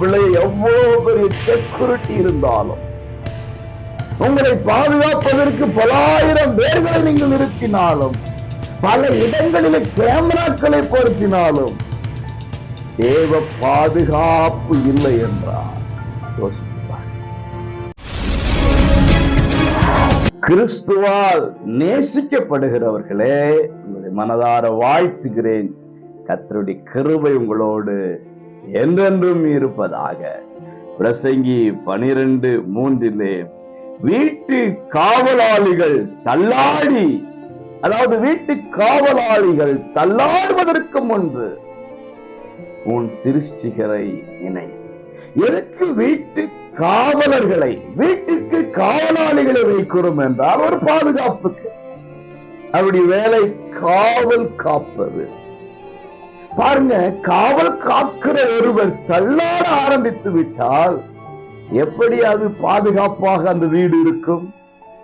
பிள்ளை எவ்வளவு பெரிய செக்யூரிட்டி இருந்தாலும், உங்களை பாதுகாப்பதற்கு பலாயிரம் பேர்களை நீங்கள் நிறுத்தினாலும், பல இடங்களிலே கேமராக்களை பொருத்தினாலும் தேவ பாதுகாப்பு இல்லை என்றார். யோசிப்பார். கிறிஸ்துவால் நேசிக்கப்படுகிறவர்களே, உங்களை மனதார வாழ்த்துகிறேன். கர்த்தருடைய கிருபை உங்களோடு என்றென்றும் இருப்பதாக. பிரசங்கி 12:3 வீட்டு காவலாளிகள் தள்ளாடி, அதாவது வீட்டு காவலாளிகள் தள்ளாடுவதற்கு முன்பு உன் சிருஷ்டிகரை நினை. எதற்கு வீட்டு காவலர்களை, வீட்டுக்கு காவலாளிகளை வைக்கிறோம் என்றால் ஒரு பாதுகாப்புக்கு. அப்படி வேலை காவல் காப்பது. பாருங்க, காவல் காக்கிற ஒருவர் தள்ளாட ஆரம்பித்து விட்டால் எப்படி அது பாதுகாப்பாக அந்த வீடு இருக்கும்?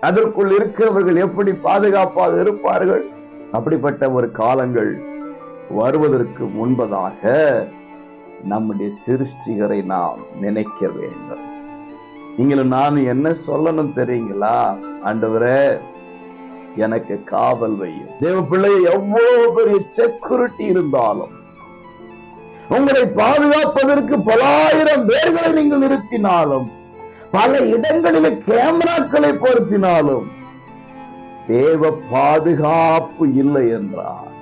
அதற்குள் இருக்கிறவர்கள் எப்படி பாதுகாப்பாக இருப்பார்கள்? அப்படிப்பட்ட ஒரு காலங்கள் வருவதற்கு முன்பதாக நம்முடைய சிருஷ்டிகரை நாம் நினைக்க வேண்டும். நீங்களும் நானும் என்ன சொல்லணும் தெரியுங்களா? ஆண்டவரே, எனக்கு காவல் வையும். தேவ பிள்ளை எவ்வளவு பெரிய செக்யூரிட்டி இருந்தாலும், உங்களை பாதுகாப்பதற்கு பலாயிரம் பேர்களை நீங்கள் நிறுத்தினாலும், பல இடங்களிலே கேமராக்களை பொருத்தினாலும் தேவ பாதுகாப்பு இல்லை என்றார்.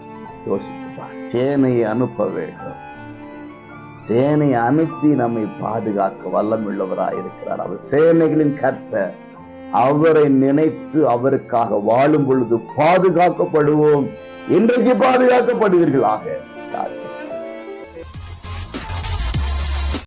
யோசிப்பார். சேனையை அனுப்ப வேண்டும். சேனை அனுப்பி நம்மை பாதுகாக்க வல்லமுள்ளவராய் இருக்கிறார். அவர் சேனைகளின் கர்த்தர். அவரை நினைத்து அவருக்காக வாழும் பொழுது பாதுகாக்கப்படுவோம். இன்றைக்கு பாதுகாக்கப்படுவீர்களாக.